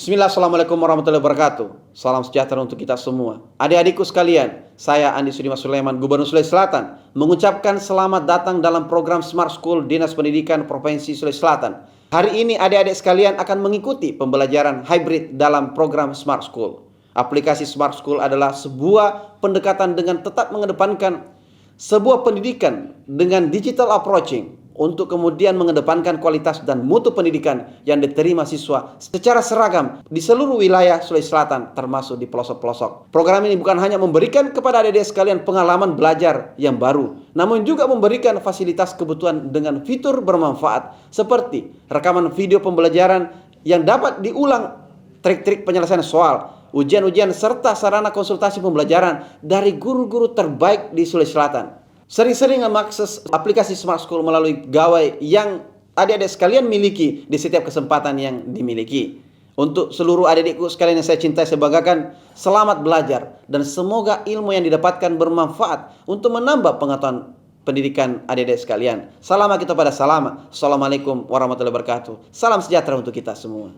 Bismillah, Assalamualaikum warahmatullahi wabarakatuh. Salam sejahtera untuk kita semua. Adik-adikku sekalian, saya Andi Sudimas Sulaiman, Gubernur Sulawesi Selatan, mengucapkan selamat datang dalam program Smart School Dinas Pendidikan Provinsi Sulawesi Selatan. Hari ini adik-adik sekalian akan mengikuti pembelajaran hybrid dalam program Smart School. Aplikasi Smart School adalah sebuah pendekatan dengan tetap mengedepankan sebuah pendidikan dengan digital approaching untuk kemudian mengedepankan kualitas dan mutu pendidikan yang diterima siswa secara seragam di seluruh wilayah Sulawesi Selatan termasuk di pelosok-pelosok. Program ini bukan hanya memberikan kepada adik-adik sekalian pengalaman belajar yang baru, namun juga memberikan fasilitas kebutuhan dengan fitur bermanfaat seperti rekaman video pembelajaran yang dapat diulang, trik-trik penyelesaian soal, ujian-ujian serta sarana konsultasi pembelajaran dari guru-guru terbaik di Sulawesi Selatan. Sering-sering mengakses aplikasi Smart School melalui gawai yang adik-adik sekalian miliki di setiap kesempatan yang dimiliki. Untuk seluruh adik-adikku sekalian yang saya cintai, saya banggakan, selamat belajar dan semoga ilmu yang didapatkan bermanfaat untuk menambah pengetahuan pendidikan adik-adik sekalian. Salam kita pada salam. Assalamualaikum warahmatullahi wabarakatuh. Salam sejahtera untuk kita semua.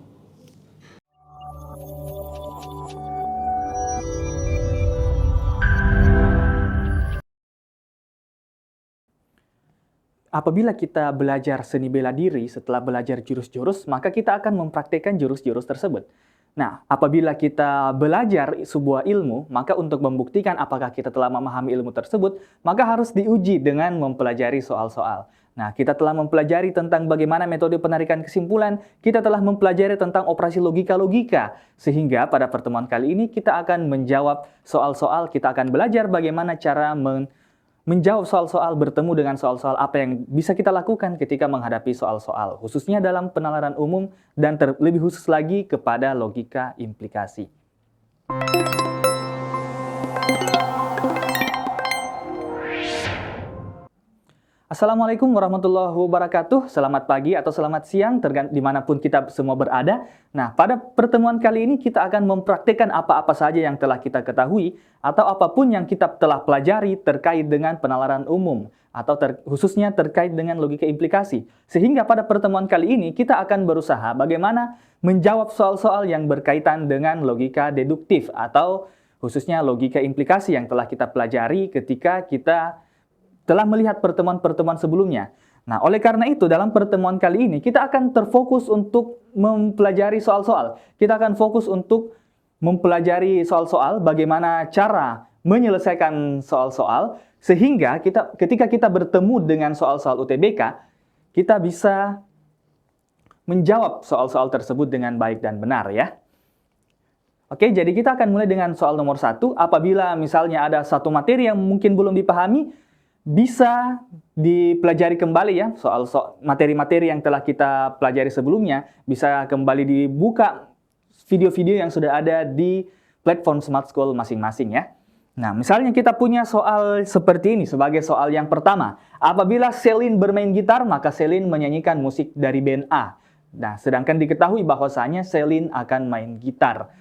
Apabila kita belajar seni bela diri setelah belajar jurus-jurus, maka kita akan mempraktikkan jurus-jurus tersebut. Nah, apabila kita belajar sebuah ilmu, maka untuk membuktikan apakah kita telah memahami ilmu tersebut, maka harus diuji dengan mempelajari soal-soal. Nah, kita telah mempelajari tentang bagaimana metode penarikan kesimpulan, kita telah mempelajari tentang operasi logika-logika, sehingga pada pertemuan kali ini kita akan menjawab soal-soal, kita akan belajar bagaimana cara menjawab soal-soal, bertemu dengan soal-soal apa yang bisa kita lakukan ketika menghadapi soal-soal, khususnya dalam penalaran umum dan lebih khusus lagi kepada logika implikasi. Assalamualaikum warahmatullahi wabarakatuh. Selamat pagi atau selamat siang, dimanapun kita semua berada. Nah, pada pertemuan kali ini kita akan mempraktikkan apa-apa saja yang telah kita ketahui atau apapun yang kita telah pelajari terkait dengan penalaran umum atau khususnya terkait dengan logika implikasi. Sehingga pada pertemuan kali ini kita akan berusaha bagaimana menjawab soal-soal yang berkaitan dengan logika deduktif atau khususnya logika implikasi yang telah kita pelajari ketika kita telah melihat pertemuan-pertemuan sebelumnya. Nah, oleh karena itu, dalam pertemuan kali ini, kita akan terfokus untuk mempelajari soal-soal. Kita akan fokus untuk mempelajari soal-soal, bagaimana cara menyelesaikan soal-soal, sehingga ketika kita bertemu dengan soal-soal UTBK, kita bisa menjawab soal-soal tersebut dengan baik dan benar, ya. Oke, jadi kita akan mulai dengan soal nomor 1. Apabila misalnya ada satu materi yang mungkin belum dipahami, bisa dipelajari kembali ya, soal materi-materi yang telah kita pelajari sebelumnya, bisa kembali dibuka video-video yang sudah ada di platform Smart School masing-masing ya. Nah, misalnya kita punya soal seperti ini sebagai soal yang pertama. Apabila Celine bermain gitar, maka Celine menyanyikan musik dari band A. Nah, sedangkan diketahui bahwasanya Celine akan main gitar.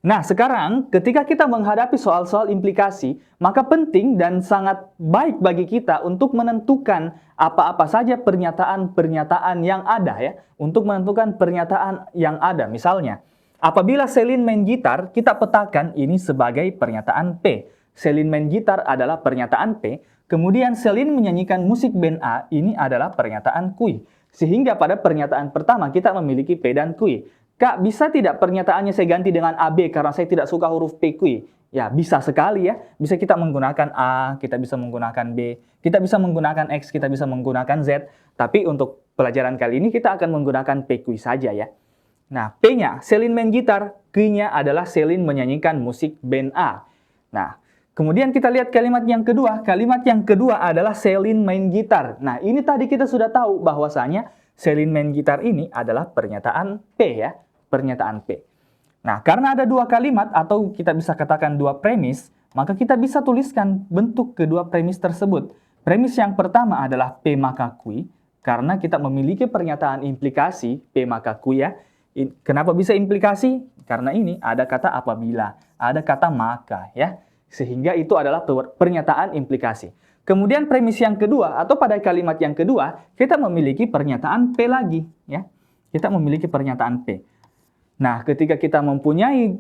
Nah, sekarang ketika kita menghadapi soal-soal implikasi, maka penting dan sangat baik bagi kita untuk menentukan apa-apa saja pernyataan-pernyataan yang ada ya, untuk menentukan pernyataan yang ada. Misalnya, apabila Celine main gitar, kita petakan ini sebagai pernyataan P. Celine main gitar adalah pernyataan P, kemudian Celine menyanyikan musik band A, ini adalah pernyataan Q. Sehingga pada pernyataan pertama kita memiliki P dan Q. Kak, bisa tidak pernyataannya saya ganti dengan AB karena saya tidak suka huruf PQ? Ya, bisa sekali ya. Bisa kita menggunakan A, kita bisa menggunakan B, kita bisa menggunakan X, kita bisa menggunakan Z. Tapi untuk pelajaran kali ini kita akan menggunakan PQ saja ya. Nah, P-nya Celine main gitar, Q-nya adalah Celine menyanyikan musik band A. Nah, kemudian kita lihat kalimat yang kedua. Kalimat yang kedua adalah Celine main gitar. Nah, ini tadi kita sudah tahu bahwasanya Celine main gitar ini adalah pernyataan P ya, pernyataan P. Nah, karena ada dua kalimat atau kita bisa katakan dua premis, maka kita bisa tuliskan bentuk kedua premis tersebut. Premis yang pertama adalah P maka Q, karena kita memiliki pernyataan implikasi P maka Q ya. Kenapa bisa implikasi? Karena ini ada kata apabila, ada kata maka ya. Sehingga itu adalah pernyataan implikasi. Kemudian premis yang kedua atau pada kalimat yang kedua, kita memiliki pernyataan P lagi ya. Kita memiliki pernyataan P. Nah, ketika kita mempunyai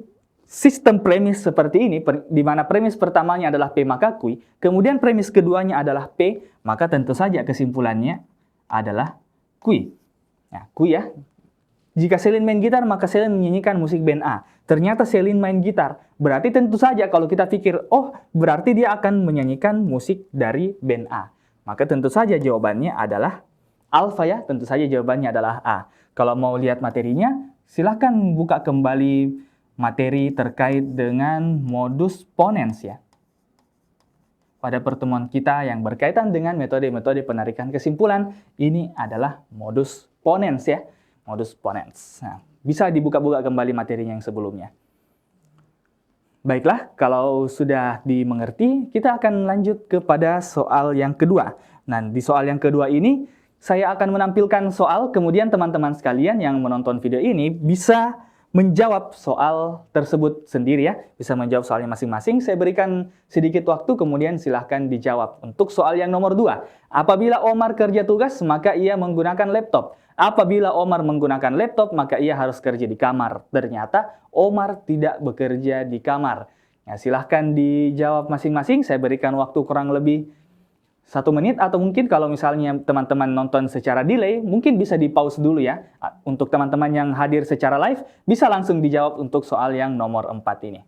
sistem premis seperti ini, di mana premis pertamanya adalah P maka Q, kemudian premis keduanya adalah P, maka tentu saja kesimpulannya adalah Q. Nah, Q ya. Jika Celine main gitar, maka Celine menyanyikan musik band A. Ternyata Celine main gitar. Berarti tentu saja kalau kita pikir, oh berarti dia akan menyanyikan musik dari band A. Maka tentu saja jawabannya adalah alfa ya. Tentu saja jawabannya adalah A. Kalau mau lihat materinya, silahkan buka kembali materi terkait dengan modus ponens ya. Pada pertemuan kita yang berkaitan dengan metode-metode penarikan kesimpulan, ini adalah modus ponens ya. Modus ponens. Nah, bisa dibuka-buka kembali materinya yang sebelumnya. Baiklah, kalau sudah dimengerti, kita akan lanjut kepada soal yang kedua. Nah, di soal yang kedua ini, saya akan menampilkan soal, kemudian teman-teman sekalian yang menonton video ini bisa menjawab soal tersebut sendiri ya. Bisa menjawab soalnya masing-masing. Saya berikan sedikit waktu, kemudian silahkan dijawab. Untuk soal yang nomor 2, apabila Omar kerja tugas, maka ia menggunakan laptop. Apabila Omar menggunakan laptop, maka ia harus kerja di kamar. Ternyata Omar tidak bekerja di kamar. Ya, silahkan dijawab masing-masing. Saya berikan waktu kurang lebih 1 menit, atau mungkin kalau misalnya teman-teman nonton secara delay, mungkin bisa di pause dulu ya. Untuk teman-teman yang hadir secara live, bisa langsung dijawab untuk soal yang nomor 4 ini.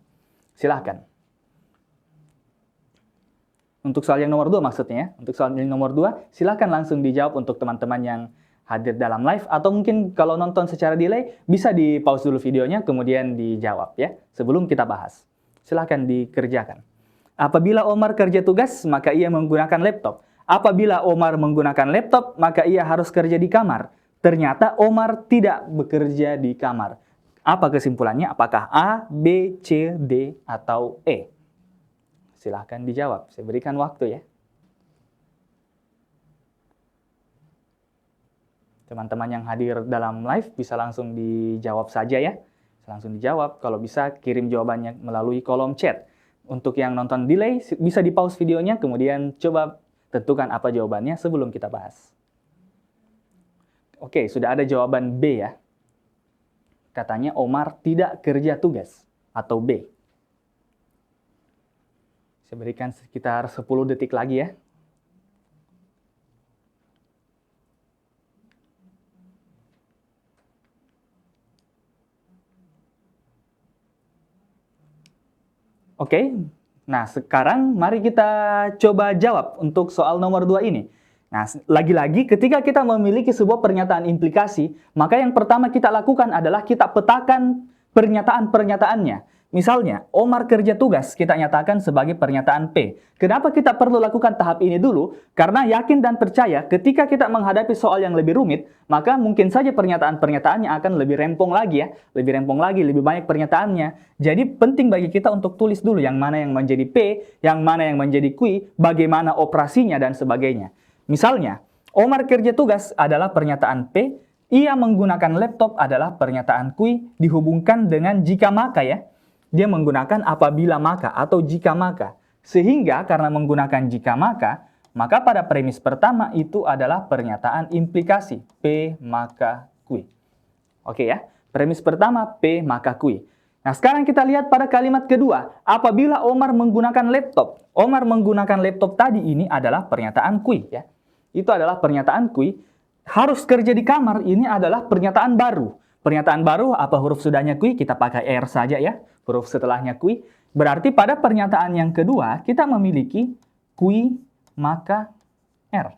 Silahkan. Untuk soal yang nomor 2 maksudnya ya. Untuk soal yang nomor 2, silahkan langsung dijawab untuk teman-teman yang hadir dalam live, atau mungkin kalau nonton secara delay, bisa di pause dulu videonya, kemudian dijawab ya, sebelum kita bahas. Silahkan dikerjakan. Apabila Omar kerja tugas, maka ia menggunakan laptop. Apabila Omar menggunakan laptop, maka ia harus kerja di kamar. Ternyata Omar tidak bekerja di kamar. Apa kesimpulannya? Apakah A, B, C, D, atau E? Silahkan dijawab. Saya berikan waktu ya. Teman-teman yang hadir dalam live bisa langsung dijawab saja ya. Langsung dijawab. Kalau bisa kirim jawabannya melalui kolom chat. Untuk yang nonton delay bisa di pause videonya, kemudian coba tentukan apa jawabannya sebelum kita bahas. Oke, sudah ada jawaban B ya. Katanya Omar tidak kerja tugas, atau B. Saya berikan sekitar 10 detik lagi ya. Oke, nah sekarang mari kita coba jawab untuk soal nomor 2 ini. Nah, lagi-lagi ketika kita memiliki sebuah pernyataan implikasi, maka yang pertama kita lakukan adalah kita petakan pernyataan-pernyataannya. Misalnya, Omar kerja tugas, kita nyatakan sebagai pernyataan P. Kenapa kita perlu lakukan tahap ini dulu? Karena yakin dan percaya ketika kita menghadapi soal yang lebih rumit, maka mungkin saja pernyataan-pernyataannya akan lebih rempong lagi ya. Lebih rempong lagi, lebih banyak pernyataannya. Jadi penting bagi kita untuk tulis dulu yang mana yang menjadi P, yang mana yang menjadi Q, bagaimana operasinya dan sebagainya. Misalnya, Omar kerja tugas adalah pernyataan P, ia menggunakan laptop adalah pernyataan Q dihubungkan dengan jika maka ya. Dia menggunakan apabila maka atau jika maka. Sehingga karena menggunakan jika maka pada premis pertama itu adalah pernyataan implikasi P maka Q. Oke ya, premis pertama P maka Q. Nah sekarang kita lihat pada kalimat kedua, apabila Omar menggunakan laptop. Omar menggunakan laptop tadi ini adalah pernyataan Q ya. Itu adalah pernyataan Q. Harus kerja di kamar ini adalah pernyataan baru. Pernyataan baru apa huruf sudahnya Q? Kita pakai R saja ya. Huruf setelahnya Q. Berarti pada pernyataan yang kedua kita memiliki Q maka R.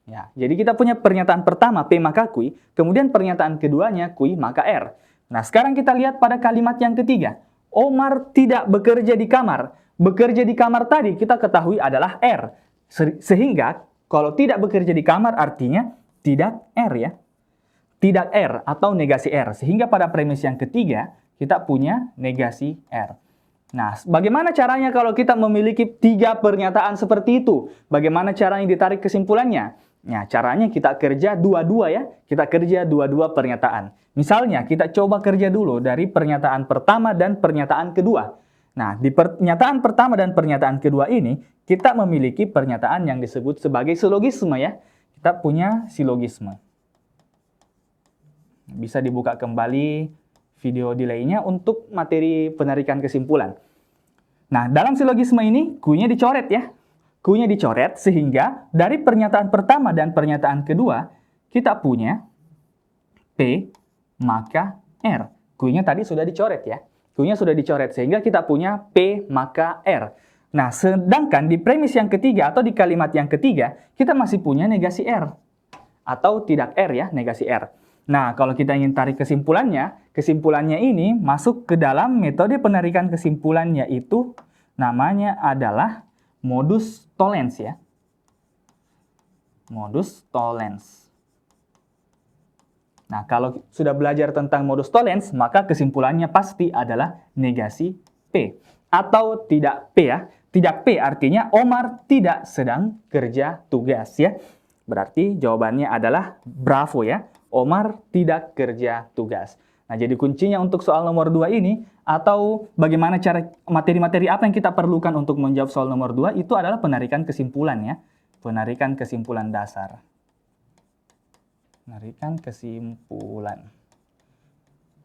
Ya, jadi kita punya pernyataan pertama P maka Q, kemudian pernyataan keduanya Q maka R. Nah, sekarang kita lihat pada kalimat yang ketiga. Omar tidak bekerja di kamar. Bekerja di kamar tadi kita ketahui adalah R. Sehingga kalau tidak bekerja di kamar artinya tidak R ya. Tidak R atau negasi R. Sehingga pada premis yang ketiga kita punya negasi R. Nah, bagaimana caranya kalau kita memiliki 3 pernyataan seperti itu? Bagaimana caranya ditarik kesimpulannya? Nah, caranya kita kerja dua-dua ya. Kita kerja dua-dua pernyataan. Misalnya, kita coba kerja dulu dari pernyataan pertama dan pernyataan kedua. Nah, di pernyataan pertama dan pernyataan kedua ini, kita memiliki pernyataan yang disebut sebagai silogisme ya. Kita punya silogisme. Bisa dibuka kembali video delaynya untuk materi penarikan kesimpulan. Nah, dalam silogisme ini Q-nya dicoret ya. Q-nya dicoret sehingga dari pernyataan pertama dan pernyataan kedua kita punya P maka R. Q-nya tadi sudah dicoret ya. Q-nya sudah dicoret sehingga kita punya P maka R. Nah, sedangkan di premis yang ketiga atau di kalimat yang ketiga kita masih punya negasi R. Atau tidak R ya, negasi R. Nah, kalau kita ingin tarik kesimpulannya ini masuk ke dalam metode penarikan kesimpulan, yaitu namanya adalah modus tollens ya. Modus tollens. Nah, kalau sudah belajar tentang modus tollens, maka kesimpulannya pasti adalah negasi P. Atau tidak P ya. Tidak P artinya Omar tidak sedang kerja tugas ya. Berarti jawabannya adalah bravo ya. Omar tidak kerja tugas. Nah, jadi kuncinya untuk soal nomor 2 ini, atau bagaimana cara materi-materi apa yang kita perlukan untuk menjawab soal nomor 2, itu adalah penarikan kesimpulan ya. Penarikan kesimpulan dasar. Penarikan kesimpulan.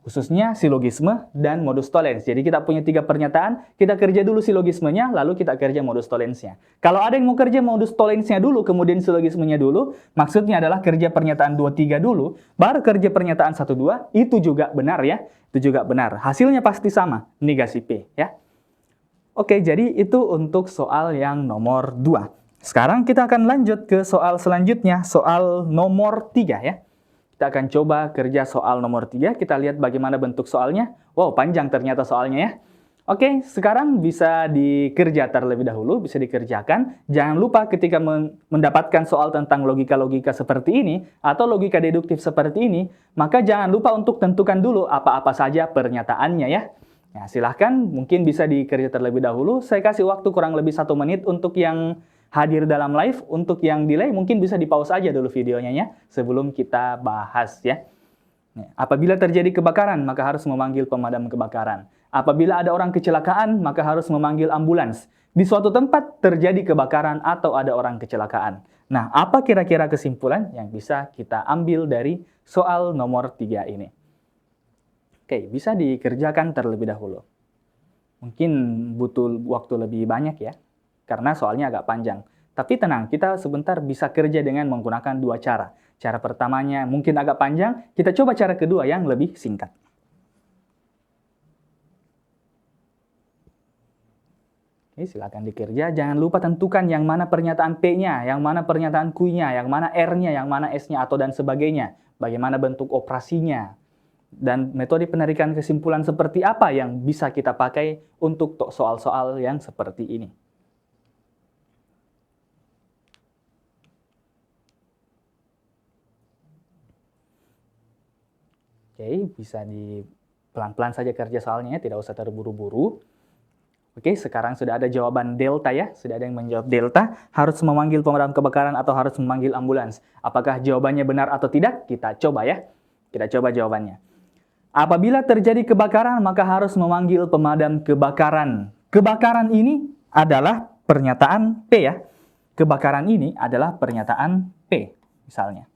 Khususnya silogisme dan modus tollens. Jadi kita punya 3 pernyataan, kita kerja dulu silogismenya, lalu kita kerja modus tollensnya. Kalau ada yang mau kerja modus tollensnya dulu, kemudian silogismenya dulu, maksudnya adalah kerja pernyataan 2-3 dulu, baru kerja pernyataan 1-2, itu juga benar ya. Itu juga benar. Hasilnya pasti sama, negasi P ya. Oke, jadi itu untuk soal yang nomor 2. Sekarang kita akan lanjut ke soal selanjutnya, soal nomor 3 ya. Kita akan coba kerja soal nomor 3. Kita lihat bagaimana bentuk soalnya. Wow, panjang ternyata soalnya ya. Oke, sekarang bisa dikerja terlebih dahulu, bisa dikerjakan. Jangan lupa ketika mendapatkan soal tentang logika-logika seperti ini, atau logika deduktif seperti ini, maka jangan lupa untuk tentukan dulu apa-apa saja pernyataannya ya. Nah, silahkan, mungkin bisa dikerja terlebih dahulu. Saya kasih waktu kurang lebih 1 menit untuk yang hadir dalam live. Untuk yang delay mungkin bisa di-pause aja dulu videonya ya, sebelum kita bahas ya. Apabila terjadi kebakaran, maka harus memanggil pemadam kebakaran. Apabila ada orang kecelakaan, maka harus memanggil ambulans. Di suatu tempat terjadi kebakaran atau ada orang kecelakaan. Nah, apa kira-kira kesimpulan yang bisa kita ambil dari soal nomor 3 ini? Oke, bisa dikerjakan terlebih dahulu. Mungkin butuh waktu lebih banyak ya, karena soalnya agak panjang. Tapi tenang, kita sebentar bisa kerja dengan menggunakan 2 cara. Cara pertamanya mungkin agak panjang, kita coba cara kedua yang lebih singkat. Oke, silakan dikerja. Jangan lupa tentukan yang mana pernyataan P-nya, yang mana pernyataan Q-nya, yang mana R-nya, yang mana S-nya, atau dan sebagainya. Bagaimana bentuk operasinya. Dan metode penarikan kesimpulan seperti apa yang bisa kita pakai untuk soal-soal yang seperti ini. Oke, bisa di pelan-pelan saja kerja soalnya, tidak usah terburu-buru. Oke, sekarang sudah ada jawaban delta ya, sudah ada yang menjawab delta, harus memanggil pemadam kebakaran atau harus memanggil ambulans. Apakah jawabannya benar atau tidak? Kita coba ya. Kita coba jawabannya. Apabila terjadi kebakaran, maka harus memanggil pemadam kebakaran. Kebakaran ini adalah pernyataan P ya. Kebakaran ini adalah pernyataan P, misalnya.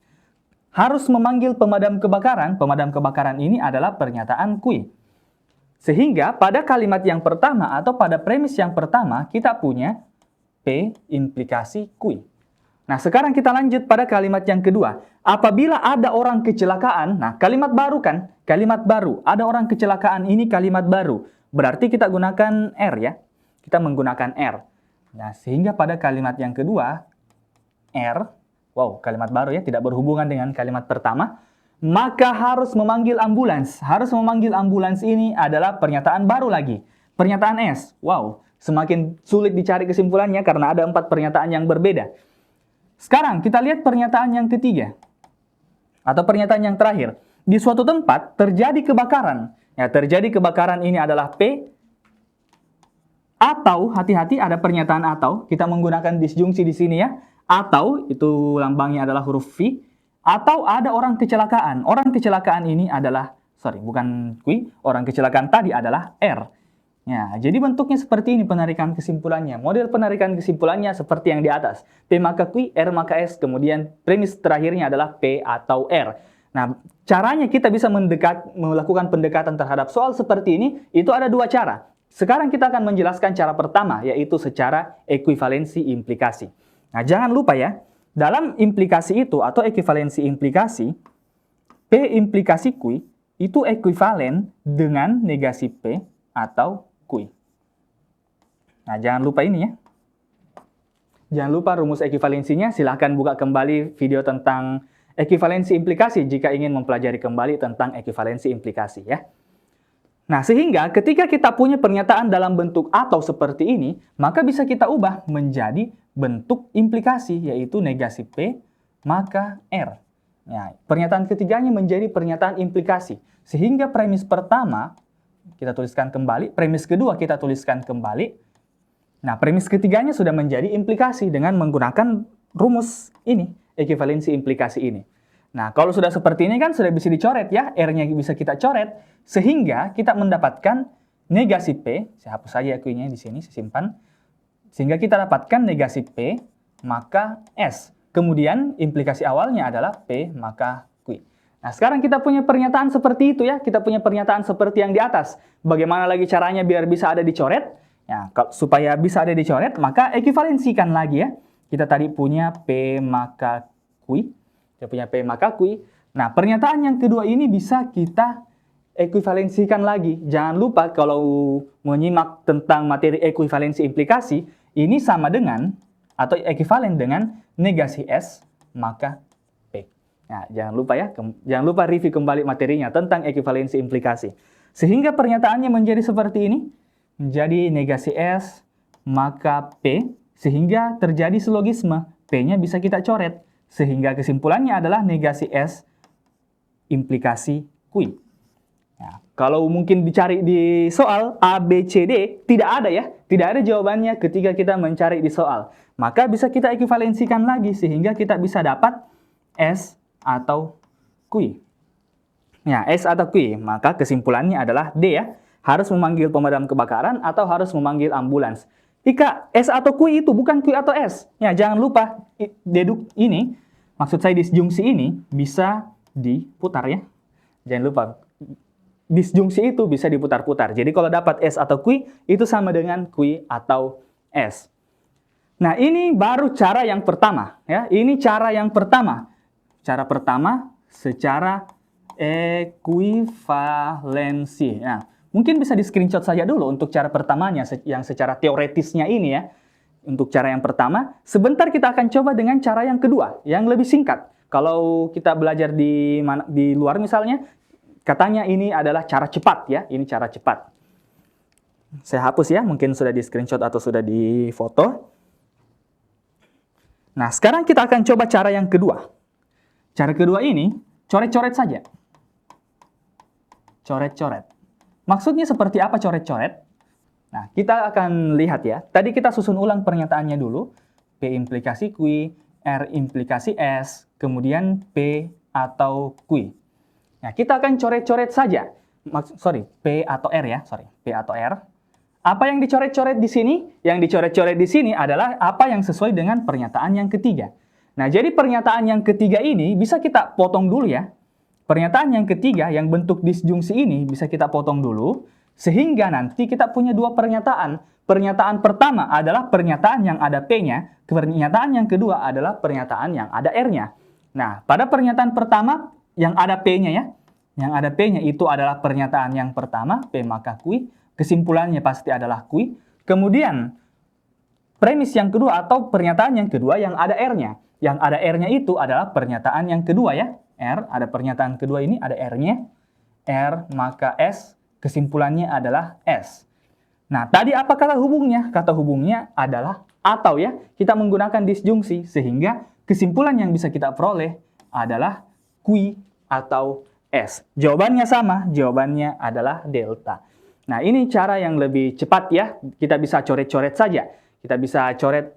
Harus memanggil pemadam kebakaran ini adalah pernyataan Q. Sehingga pada kalimat yang pertama atau pada premis yang pertama kita punya P implikasi Q. Nah, sekarang kita lanjut pada kalimat yang kedua. Apabila ada orang kecelakaan, nah kalimat baru kan? Kalimat baru. Ada orang kecelakaan, ini kalimat baru. Berarti kita gunakan R ya. Kita menggunakan R. Nah, sehingga pada kalimat yang kedua, R, wow, kalimat baru ya, tidak berhubungan dengan kalimat pertama, maka harus memanggil ambulans. Harus memanggil ambulans ini adalah pernyataan baru lagi. Pernyataan S, wow, semakin sulit dicari kesimpulannya karena ada 4 pernyataan yang berbeda. Sekarang kita lihat pernyataan yang ketiga. Atau pernyataan yang terakhir. Di suatu tempat terjadi kebakaran. Ya, terjadi kebakaran ini adalah P. Atau, hati-hati ada pernyataan atau. Kita menggunakan disjungsi di sini ya. Atau, itu lambangnya adalah huruf V. Atau ada orang kecelakaan. Orang kecelakaan ini adalah, bukan Q. Orang kecelakaan tadi adalah R. Ya, jadi bentuknya seperti ini penarikan kesimpulannya. Model penarikan kesimpulannya seperti yang di atas. P maka Q, R maka S, kemudian premis terakhirnya adalah P atau R. Nah, caranya kita bisa melakukan pendekatan terhadap soal seperti ini, itu ada dua cara. Sekarang kita akan menjelaskan cara pertama, yaitu secara ekuivalensi implikasi. Nah, jangan lupa ya, dalam implikasi itu atau ekuivalensi implikasi, P implikasi Q itu ekuivalen dengan negasi P atau Q. Nah, jangan lupa ini ya. Jangan lupa rumus ekuivalensinya, silahkan buka kembali video tentang ekuivalensi implikasi jika ingin mempelajari kembali tentang ekuivalensi implikasi ya. Nah, sehingga ketika kita punya pernyataan dalam bentuk atau seperti ini, maka bisa kita ubah menjadi bentuk implikasi, yaitu negasi P maka R. Nah, pernyataan ketiganya menjadi pernyataan implikasi. Sehingga premis pertama kita tuliskan kembali, premis kedua kita tuliskan kembali. Nah, premis ketiganya sudah menjadi implikasi dengan menggunakan rumus ini, ekuivalensi implikasi ini. Nah, kalau sudah seperti ini kan sudah bisa dicoret ya, R-nya bisa kita coret, sehingga kita mendapatkan negasi P, saya hapus saja Q-nya di sini, saya simpan, sehingga kita dapatkan negasi P, maka S. Kemudian implikasi awalnya adalah P, maka Q. Nah, sekarang kita punya pernyataan seperti itu ya, kita punya pernyataan seperti yang di atas. Bagaimana lagi caranya biar bisa ada dicoret? Ya, supaya bisa ada dicoret, maka ekuivalensikan lagi ya. Kita tadi punya P maka Q. Kita punya P maka Q. Nah, pernyataan yang kedua ini bisa kita ekuivalensikan lagi. Jangan lupa kalau menyimak tentang materi ekuivalensi implikasi, ini sama dengan atau ekuivalen dengan negasi S maka P. Nah, jangan lupa ya, jangan lupa review kembali materinya tentang ekuivalensi implikasi. Sehingga pernyataannya menjadi seperti ini. Menjadi negasi S maka P, sehingga terjadi silogisme, P-nya bisa kita coret, sehingga kesimpulannya adalah negasi S implikasi Q. Nah, kalau mungkin dicari di soal A, B, C, D, tidak ada ya, tidak ada jawabannya ketika kita mencari di soal. Maka bisa kita ekuivalensikan lagi, sehingga kita bisa dapat S atau Q. Ya, S atau Q, maka kesimpulannya adalah D ya. Harus memanggil pemadam kebakaran atau harus memanggil ambulans. Jika S atau Q itu bukan Q atau S. Ya, jangan lupa deduk ini, maksud saya disjungsi ini bisa diputar ya. Jangan lupa disjungsi itu bisa diputar-putar. Jadi kalau dapat S atau Q itu sama dengan Q atau S. Nah, ini baru cara yang pertama ya. Ini cara yang pertama. Cara pertama secara ekuivalensi. Nah, mungkin bisa di-screenshot saja dulu untuk cara pertamanya, yang secara teoretisnya ini ya. Untuk cara yang pertama, sebentar kita akan coba dengan cara yang kedua, yang lebih singkat. Kalau kita belajar di luar misalnya, katanya ini adalah cara cepat ya, ini cara cepat. Saya hapus ya, mungkin sudah di-screenshot atau sudah di-foto. Nah, sekarang kita akan coba cara yang kedua. Cara kedua ini, coret-coret saja. Coret-coret. Maksudnya seperti apa coret-coret? Nah, kita akan lihat ya. Tadi kita susun ulang pernyataannya dulu. P implikasi Q, R implikasi S, kemudian P atau Q. Nah, kita akan coret-coret saja. P atau R ya. P atau R. Apa yang dicoret-coret di sini? Yang dicoret-coret di sini adalah apa yang sesuai dengan pernyataan yang ketiga. Nah, jadi pernyataan yang ketiga ini bisa kita potong dulu ya. Pernyataan yang ketiga, yang bentuk disjungsi ini bisa kita potong dulu, sehingga nanti kita punya dua pernyataan. Pernyataan pertama adalah pernyataan yang ada P-nya, pernyataan yang kedua adalah pernyataan yang ada R-nya. Nah, pada pernyataan pertama yang ada P-nya ya, yang ada P-nya itu adalah pernyataan yang pertama, P maka Q, kesimpulannya pasti adalah Q. Kemudian, premis yang kedua atau pernyataan yang kedua yang ada R-nya. Yang ada R-nya itu adalah pernyataan yang kedua ya. R, ada pernyataan kedua ini, ada R-nya. R maka S, kesimpulannya adalah S. Nah, tadi apa kata hubungnya? Kata hubungnya adalah atau ya. Kita menggunakan disjungsi, sehingga kesimpulan yang bisa kita peroleh adalah Q atau S. Jawabannya sama, jawabannya adalah delta. Nah, ini cara yang lebih cepat ya. Kita bisa coret-coret saja. Kita bisa coret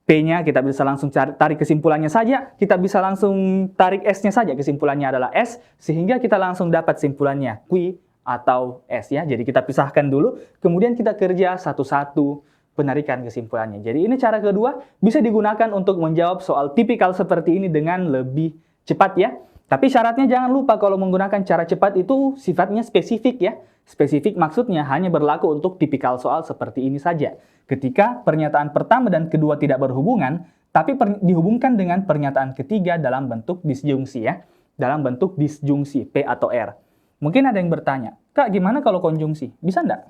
P-nya, kita bisa langsung tarik kesimpulannya saja, kita bisa langsung tarik S-nya saja, kesimpulannya adalah S, sehingga kita langsung dapat simpulannya Q atau S ya. Jadi kita pisahkan dulu, kemudian kita kerja satu-satu penarikan kesimpulannya. Jadi ini cara kedua, bisa digunakan untuk menjawab soal tipikal seperti ini dengan lebih cepat ya. Tapi syaratnya jangan lupa kalau menggunakan cara cepat itu sifatnya spesifik ya. Spesifik maksudnya hanya berlaku untuk tipikal soal seperti ini saja. Ketika pernyataan pertama dan kedua tidak berhubungan, tapi dihubungkan dengan pernyataan ketiga dalam bentuk disjungsi ya. Dalam bentuk disjungsi P atau R. Mungkin ada yang bertanya, Kak gimana kalau konjungsi? Bisa enggak?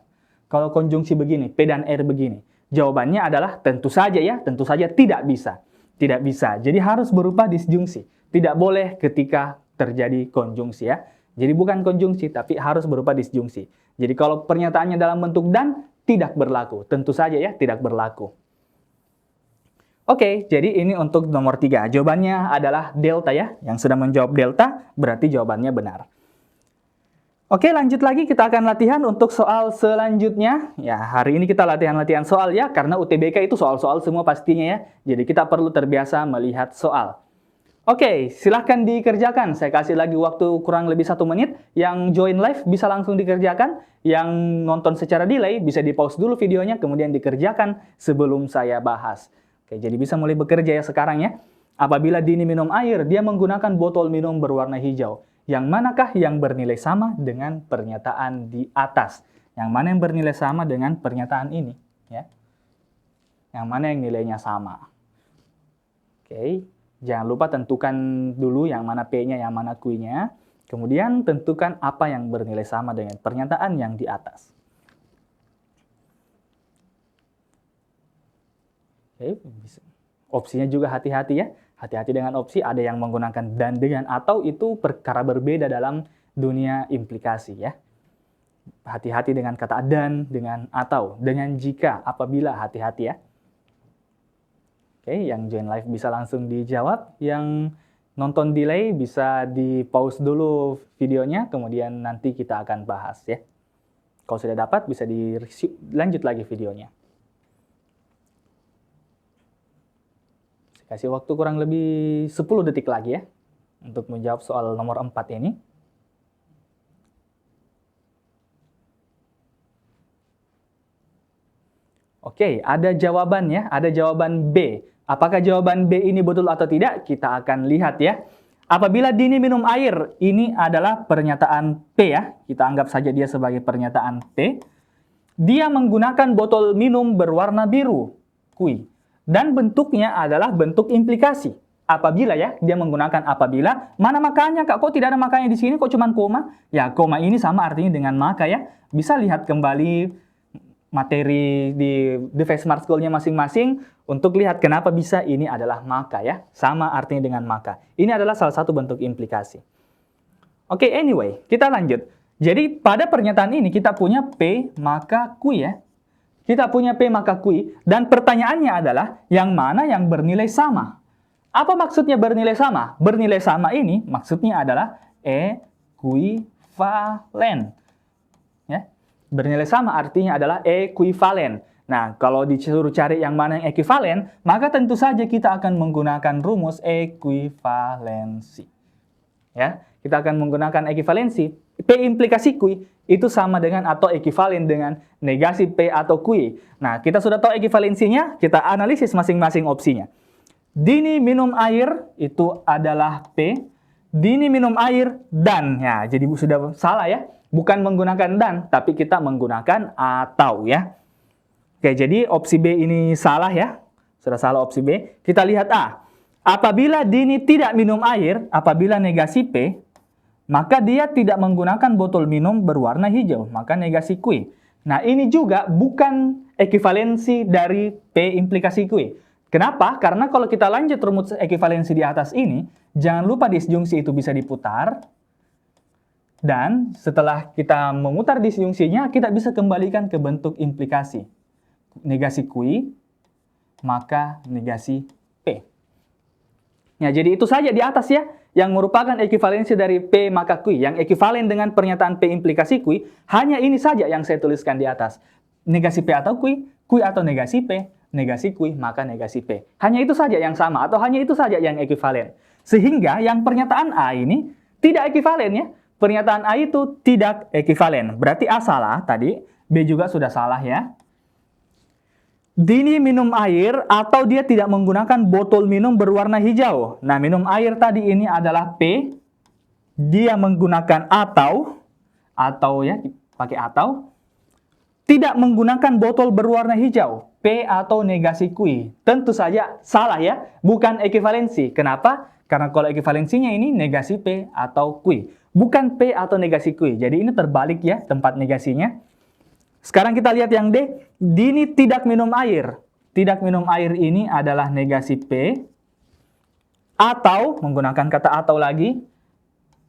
Kalau konjungsi begini, P dan R begini. Jawabannya adalah tentu saja ya, tentu saja tidak bisa. Tidak bisa, jadi harus berupa disjungsi. Tidak boleh ketika terjadi konjungsi ya. Jadi bukan konjungsi, tapi harus berupa disjungsi. Jadi kalau pernyataannya dalam bentuk dan, tidak berlaku. Tentu saja ya, tidak berlaku. Oke, jadi ini untuk nomor 3. Jawabannya adalah delta ya. Yang sudah menjawab delta, berarti jawabannya benar. Oke, lanjut lagi kita akan latihan untuk soal selanjutnya. Ya, hari ini kita latihan-latihan soal ya, karena UTBK itu soal-soal semua pastinya ya. Jadi kita perlu terbiasa melihat soal. Oke, silahkan dikerjakan. Saya kasih lagi waktu kurang lebih 1 menit. Yang join live bisa langsung dikerjakan. Yang nonton secara delay bisa di-pause dulu videonya, kemudian dikerjakan sebelum saya bahas. Oke, jadi bisa mulai bekerja ya sekarang ya. Apabila Dini minum air, dia menggunakan botol minum berwarna hijau. Yang manakah yang bernilai sama dengan pernyataan di atas? Yang mana yang bernilai sama dengan pernyataan ini? Ya. Yang mana yang nilainya sama? Oke, jangan lupa tentukan dulu yang mana P-nya, yang mana Q-nya. Kemudian tentukan apa yang bernilai sama dengan pernyataan yang di atas. Oke, opsinya juga hati-hati ya. Hati-hati dengan opsi, ada yang menggunakan dan dengan atau itu perkara berbeda dalam dunia implikasi ya. Hati-hati dengan kata dan, dengan atau, dengan jika, apabila, hati-hati ya. Oke, yang join live bisa langsung dijawab, yang nonton delay bisa di-pause dulu videonya, kemudian nanti kita akan bahas ya. Kalau sudah dapat bisa dilanjut lagi videonya. Kasih waktu kurang lebih 10 detik lagi ya untuk menjawab soal nomor 4 ini. Oke, ada jawaban ya, ada jawaban B. Apakah jawaban B ini betul atau tidak? Kita akan lihat ya. Apabila Dini minum air, ini adalah pernyataan P ya. Kita anggap saja dia sebagai pernyataan P. Dia menggunakan botol minum berwarna biru, Q. Dan bentuknya adalah bentuk implikasi. Apabila ya, dia menggunakan apabila. Mana makanya Kak? Kok tidak ada makanya di sini? Kok cuma koma? Ya, koma ini sama artinya dengan maka ya. Bisa lihat kembali materi di Device Smart School-nya masing-masing untuk lihat kenapa bisa ini adalah maka ya. Sama artinya dengan maka. Ini adalah salah satu bentuk implikasi. Oke, anyway, kita lanjut. Jadi pada pernyataan ini kita punya P maka Q ya. Kita punya P maka Q, dan pertanyaannya adalah yang mana yang bernilai sama. Apa maksudnya bernilai sama? Bernilai sama ini maksudnya adalah ekuivalen. Ya. Bernilai sama artinya adalah ekuivalen. Nah, kalau disuruh cari yang mana yang ekuivalen, maka tentu saja kita akan menggunakan rumus ekuivalensi. Ya, kita akan menggunakan ekuivalensi. P implikasi Q itu sama dengan atau ekuivalen dengan negasi P atau Q. Nah, kita sudah tahu ekuivalensinya, kita analisis masing-masing opsinya. Dini minum air itu adalah P. Dini minum air dan. Ya, jadi sudah salah ya. Bukan menggunakan dan, tapi kita menggunakan atau ya. Oke, jadi opsi B ini salah ya. Sudah salah opsi B. Kita lihat A. Apabila Dini tidak minum air, apabila negasi P, maka dia tidak menggunakan botol minum berwarna hijau, maka negasi Q. Nah, ini juga bukan ekuivalensi dari P implikasi Q. Kenapa? Karena kalau kita lanjut rumus ekuivalensi di atas ini, jangan lupa disjungsi itu bisa diputar. Dan setelah kita memutar disjungsinya, kita bisa kembalikan ke bentuk implikasi. Negasi Q, maka negasi P. Nah, jadi itu saja di atas ya, yang merupakan ekuivalensi dari P maka Q, yang ekuivalen dengan pernyataan P implikasi Q, hanya ini saja yang saya tuliskan di atas. Negasi P atau Q, Q atau negasi P, negasi Q maka negasi P. Hanya itu saja yang sama, atau hanya itu saja yang ekuivalen. Sehingga yang pernyataan A ini tidak ekuivalen ya. Pernyataan A itu tidak ekuivalen. Berarti A salah tadi, B juga sudah salah ya. Dini minum air atau dia tidak menggunakan botol minum berwarna hijau. Nah, minum air tadi ini adalah P. dia menggunakan atau ya, pakai atau, tidak menggunakan botol berwarna hijau, P atau negasi kui. Tentu saja salah ya, bukan ekivalensi. Kenapa? Karena kalau ekivalensinya ini negasi P atau kui, bukan P atau negasi kui. Jadi ini terbalik ya tempat negasinya. Sekarang kita lihat yang D, Dini tidak minum air. Tidak minum air ini adalah negasi P, atau menggunakan kata atau lagi,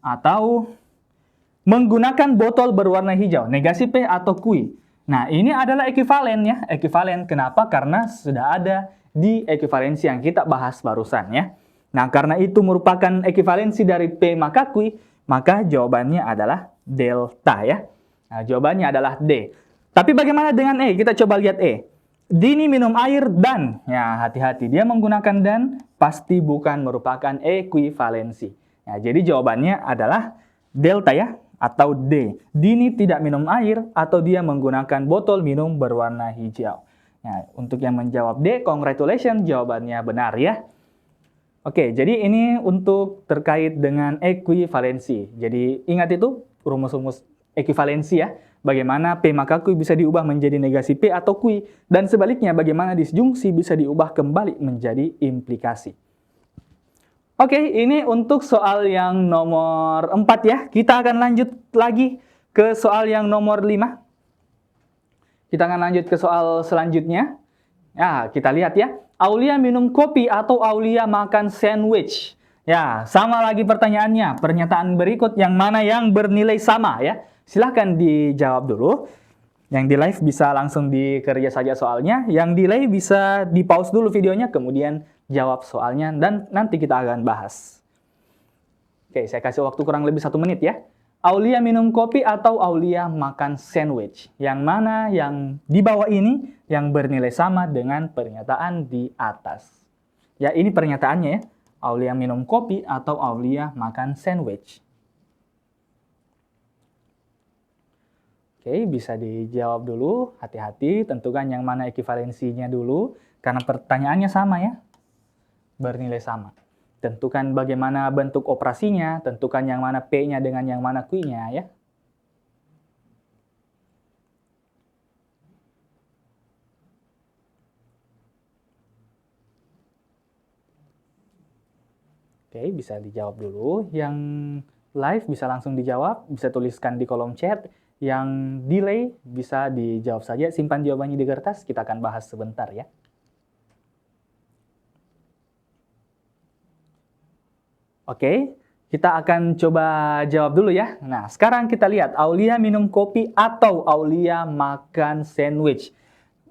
atau menggunakan botol berwarna hijau, negasi P atau kui. Nah, ini adalah ekivalen ya, ekivalen. Kenapa? Karena sudah ada di ekivalensi yang kita bahas barusan ya. Nah, karena itu merupakan ekivalensi dari P maka kui, maka jawabannya adalah delta ya. Nah, jawabannya adalah D. Tapi bagaimana dengan E? Kita coba lihat E. Dini minum air dan, ya hati-hati, dia menggunakan dan, pasti bukan merupakan ekuivalensi. Ya, jadi jawabannya adalah delta ya, atau D. Dini tidak minum air atau dia menggunakan botol minum berwarna hijau. Nah, untuk yang menjawab D, congratulations, jawabannya benar ya. Oke, jadi ini untuk terkait dengan ekuivalensi. Jadi ingat itu rumus-rumus ekuivalensi ya. Bagaimana P maka kui bisa diubah menjadi negasi P atau kui. Dan sebaliknya bagaimana disjungsi bisa diubah kembali menjadi implikasi. Oke, ini untuk soal yang nomor 4 ya. Kita akan lanjut lagi ke soal yang nomor 5. Kita akan lanjut ke soal selanjutnya. Ya, kita lihat ya. Aulia minum kopi atau Aulia makan sandwich? Ya, sama lagi pertanyaannya. Pernyataan berikut yang mana yang bernilai sama ya. Silahkan dijawab dulu. Yang di live bisa langsung dikerja saja soalnya. Yang di live bisa di pause dulu videonya, kemudian jawab soalnya dan nanti kita akan bahas. Oke, saya kasih waktu kurang lebih 1 menit ya. Aulia minum kopi atau Aulia makan sandwich? Yang mana yang di bawah ini yang bernilai sama dengan pernyataan di atas? Ya, ini pernyataannya ya. Aulia minum kopi atau Aulia makan sandwich? Oke, bisa dijawab dulu. Hati-hati, tentukan yang mana ekivalensinya dulu. Karena pertanyaannya sama ya. Bernilai sama. Tentukan bagaimana bentuk operasinya, tentukan yang mana P-nya dengan yang mana Q-nya ya. Oke, bisa dijawab dulu. Yang live bisa langsung dijawab, bisa tuliskan di kolom chat. Yang delay bisa dijawab saja, simpan jawabannya di kertas, kita akan bahas sebentar ya. Oke, kita akan coba jawab dulu ya. Nah, sekarang kita lihat Aulia minum kopi atau Aulia makan sandwich.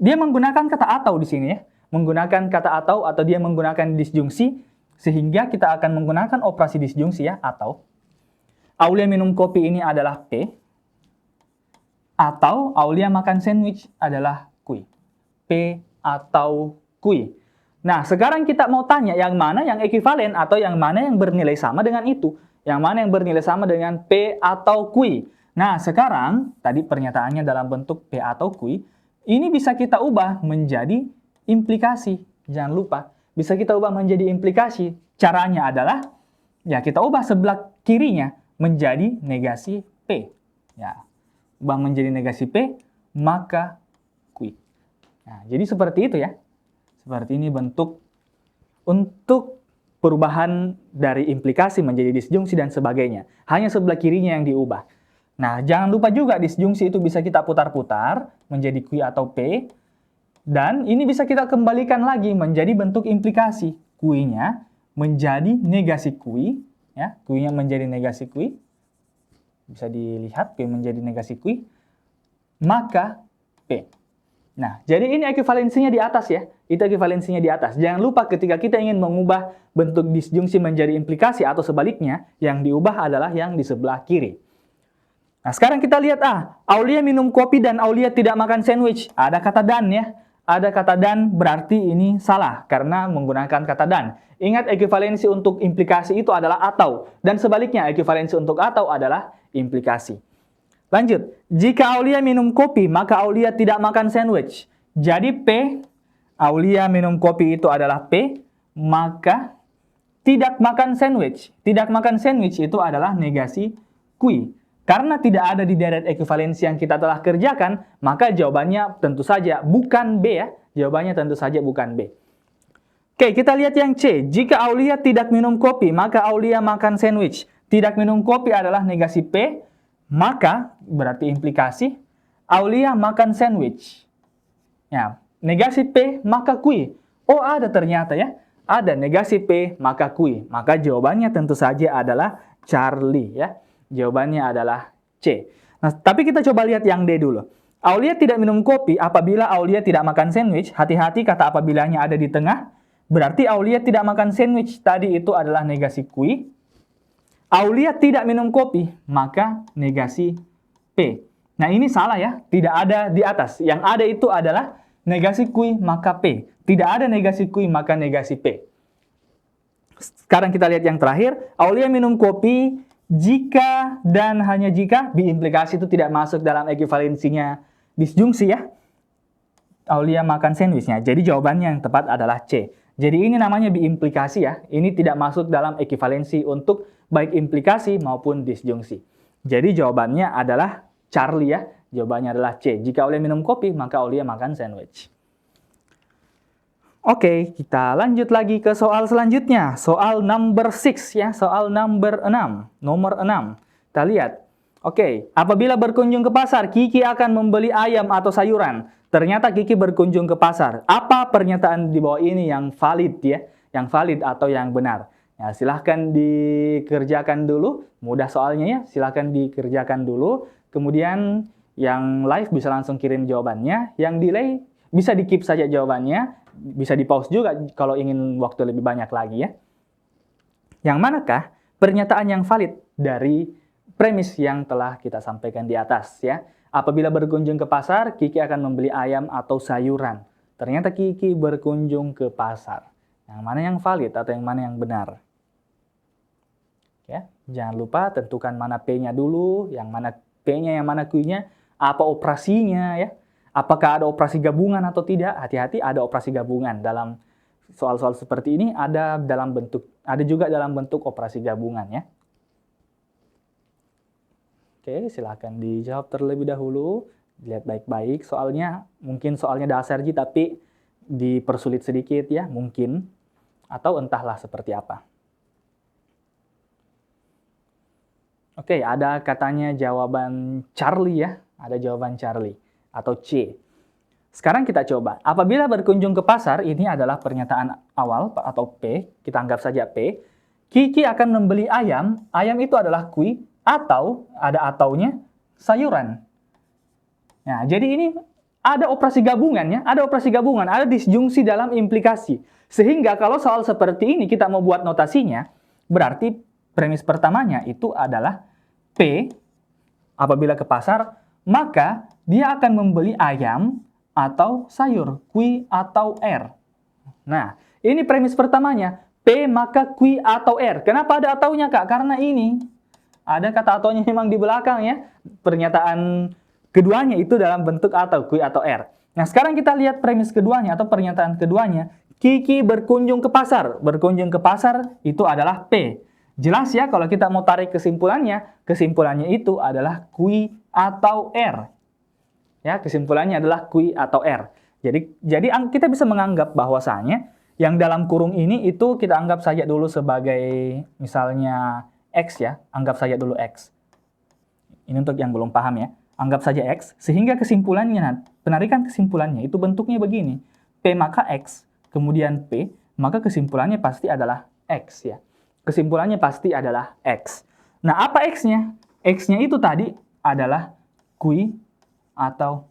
Dia menggunakan kata atau di sini ya. Menggunakan kata atau dia menggunakan disjungsi, sehingga kita akan menggunakan operasi disjungsi ya, atau. Aulia minum kopi ini adalah P, atau Aulia makan sandwich adalah Q. P atau Q. Nah, sekarang kita mau tanya yang mana yang ekivalen atau yang mana yang bernilai sama dengan itu. Yang mana yang bernilai sama dengan P atau Q. Nah, sekarang tadi pernyataannya dalam bentuk P atau Q. Ini bisa kita ubah menjadi implikasi. Jangan lupa, bisa kita ubah menjadi implikasi. Caranya adalah, ya kita ubah sebelah kirinya menjadi negasi P. Ya, ubah menjadi negasi P, maka Q. Nah, jadi seperti itu ya. Seperti ini bentuk untuk perubahan dari implikasi menjadi disjungsi dan sebagainya. Hanya sebelah kirinya yang diubah. Nah, jangan lupa juga disjungsi itu bisa kita putar-putar menjadi Q atau P. Dan ini bisa kita kembalikan lagi menjadi bentuk implikasi. Q-nya menjadi negasi Q. Ya, Q-nya menjadi negasi Q. Bisa dilihat P menjadi negasi Q. Maka P. Nah, jadi ini ekivalensinya di atas ya. Itu ekivalensinya di atas. Jangan lupa ketika kita ingin mengubah bentuk disjungsi menjadi implikasi atau sebaliknya, yang diubah adalah yang di sebelah kiri. Nah, sekarang kita lihat Aulia minum kopi dan Aulia tidak makan sandwich. Ada kata dan ya. Ada kata dan berarti ini salah karena menggunakan kata dan. Ingat ekivalensi untuk implikasi itu adalah atau. Dan sebaliknya ekivalensi untuk atau adalah implikasi. Lanjut, jika Aulia minum kopi, maka Aulia tidak makan sandwich. Jadi P, Aulia minum kopi itu adalah P, maka tidak makan sandwich. Tidak makan sandwich itu adalah negasi kui. Karena tidak ada di deret ekuivalensi yang kita telah kerjakan, maka jawabannya tentu saja bukan B ya. Jawabannya tentu saja bukan B. Oke, kita lihat yang C. Jika Aulia tidak minum kopi, maka Aulia makan sandwich. Tidak minum kopi adalah negasi P, maka berarti implikasi Aulia makan sandwich. Ya, negasi P maka kui. Oh, ada ternyata ya. Ada negasi P maka kui. Maka jawabannya tentu saja adalah Charlie ya. Jawabannya adalah C. Nah, tapi kita coba lihat yang D dulu. Aulia tidak minum kopi apabila Aulia tidak makan sandwich. Hati-hati kata apabilanya ada di tengah. Berarti Aulia tidak makan sandwich. Tadi itu adalah negasi kui. Aulia tidak minum kopi, maka negasi P. Nah, ini salah ya. Tidak ada di atas. Yang ada itu adalah negasi kui maka P. Tidak ada negasi kui maka negasi P. Sekarang kita lihat yang terakhir. Aulia minum kopi jika dan hanya jika biimplikasi itu tidak masuk dalam ekuivalensinya disjungsi ya. Aulia makan sandwichnya. Jadi jawabannya yang tepat adalah C. Jadi ini namanya biimplikasi ya. Ini tidak masuk dalam ekuivalensi untuk baik implikasi maupun disjungsi. Jadi jawabannya adalah Charlie ya. Jawabannya adalah C. Jika Aulia minum kopi, maka Aulia makan sandwich. Oke, kita lanjut lagi ke soal selanjutnya. Soal number 6 ya, soal number 6. Nomor 6. Kita lihat. Oke, apabila berkunjung ke pasar, Kiki akan membeli ayam atau sayuran. Ternyata Kiki berkunjung ke pasar. Apa pernyataan di bawah ini yang valid ya? Yang valid atau yang benar? Ya, silahkan dikerjakan dulu. Mudah soalnya ya, silahkan dikerjakan dulu. Kemudian yang live bisa langsung kirim jawabannya. Yang delay bisa di-keep saja jawabannya. Bisa di-pause juga kalau ingin waktu lebih banyak lagi ya. Yang manakah pernyataan yang valid dari premis yang telah kita sampaikan di atas ya? Apabila berkunjung ke pasar, Kiki akan membeli ayam atau sayuran. Ternyata Kiki berkunjung ke pasar. Yang mana yang valid atau yang mana yang benar? Ya, jangan lupa tentukan mana P-nya dulu, yang mana P-nya, yang mana Q-nya, apa operasinya ya. Apakah ada operasi gabungan atau tidak? Hati-hati, ada operasi gabungan dalam soal-soal seperti ini. Ada juga dalam bentuk operasi gabungan ya. Oke, silakan dijawab terlebih dahulu. Lihat baik-baik soalnya. Mungkin soalnya dasar tapi dipersulit sedikit ya, mungkin. Atau entahlah seperti apa. Oke, ada katanya jawaban Charlie ya. Ada jawaban Charlie. Atau C. Sekarang kita coba. Apabila berkunjung ke pasar, ini adalah pernyataan awal atau P. Kita anggap saja P. Kiki akan membeli ayam. Ayam itu adalah kui. Atau, ada ataunya, sayuran. Nah, jadi ini ada operasi gabungan ya. Ada operasi gabungan. Ada disjungsi dalam implikasi. Sehingga kalau soal seperti ini kita mau buat notasinya, berarti premis pertamanya itu adalah P. Apabila ke pasar, maka dia akan membeli ayam atau sayur, kui atau R. Nah, ini premis pertamanya, P maka kui atau R. Kenapa ada ataunya Kak? Karena ini ada kata ataunya memang di belakang ya. Pernyataan keduanya itu dalam bentuk atau, kui atau R. Nah, sekarang kita lihat premis keduanya atau pernyataan keduanya. Kiki berkunjung ke pasar. Berkunjung ke pasar itu adalah P. Jelas ya kalau kita mau tarik kesimpulannya, kesimpulannya itu adalah kui atau R. Ya, kesimpulannya adalah kui atau R. Jadi kita bisa menganggap bahwasanya yang dalam kurung ini itu kita anggap saja dulu sebagai misalnya X ya, anggap saja dulu X. Ini untuk yang belum paham ya. Anggap saja X, sehingga kesimpulannya, penarikan kesimpulannya itu bentuknya begini. P maka X, kemudian P, maka kesimpulannya pasti adalah X ya. Kesimpulannya pasti adalah X. Nah, apa X-nya? X-nya itu tadi adalah kui atau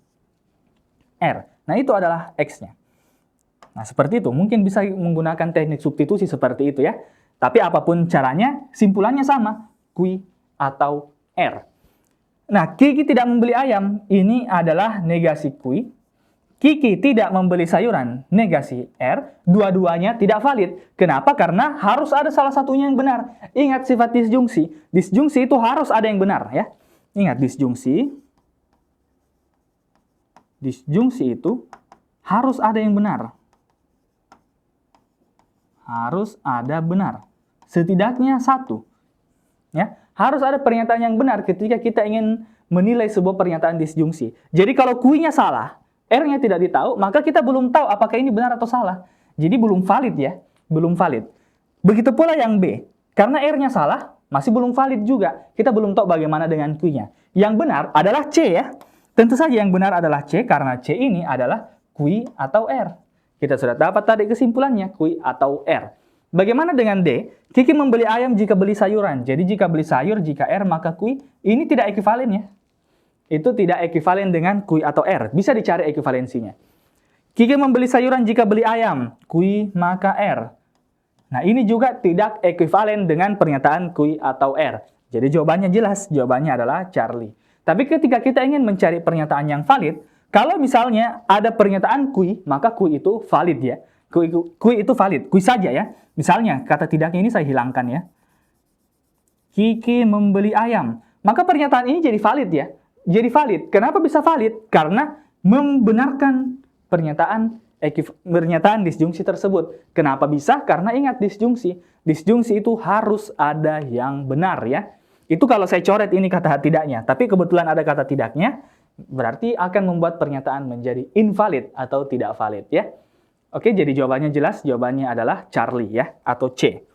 R. Nah, itu adalah X-nya. Nah, seperti itu. Mungkin bisa menggunakan teknik substitusi seperti itu ya. Tapi apapun caranya, simpulannya sama. Kui atau R. Nah, Kiki tidak membeli ayam. Ini adalah negasi kui. Kiki tidak membeli sayuran. Negasi R. Dua-duanya tidak valid. Kenapa? Karena harus ada salah satunya yang benar. Ingat sifat disjungsi. Disjungsi itu harus ada yang benar ya. Ingat disjungsi. Disjungsi itu harus ada yang benar. Harus ada benar. setidaknya satu. Ya, harus ada pernyataan yang benar ketika kita ingin menilai sebuah pernyataan disjungsi. Jadi kalau kui-nya salah, R-nya tidak ditahu, maka kita belum tahu apakah ini benar atau salah. Jadi belum valid ya, belum valid. Begitu pula yang B, karena R-nya salah, masih belum valid juga. Kita belum tahu bagaimana dengan kui-nya. Yang benar adalah C ya. Tentu saja yang benar adalah C, karena C ini adalah kui atau R. Kita sudah dapat tadi kesimpulannya, kui atau R. Bagaimana dengan D? Kiki membeli ayam jika beli sayuran. Jadi jika beli sayur, jika R, maka kui. Ini tidak ekivalen ya. Itu tidak ekivalen dengan kui atau R. Bisa dicari ekivalensinya. Kiki membeli sayuran jika beli ayam. Kui maka R. Nah ini juga tidak ekivalen dengan pernyataan kui atau R. Jadi jawabannya jelas. Jawabannya adalah Charlie. Tapi ketika kita ingin mencari pernyataan yang valid, kalau misalnya ada pernyataan kui, maka kui itu valid ya. Kui itu valid. Kui saja ya. Misalnya, kata tidaknya ini saya hilangkan ya. Kiki membeli ayam. Maka pernyataan ini jadi valid ya. Jadi valid. Kenapa bisa valid? Karena membenarkan pernyataan disjungsi tersebut. Kenapa bisa? Karena ingat disjungsi. Disjungsi itu harus ada yang benar ya. Itu kalau saya coret ini kata tidaknya. Tapi kebetulan ada kata tidaknya, berarti akan membuat pernyataan menjadi invalid atau tidak valid ya. Oke, jadi jawabannya jelas, jawabannya adalah Charlie ya, atau C.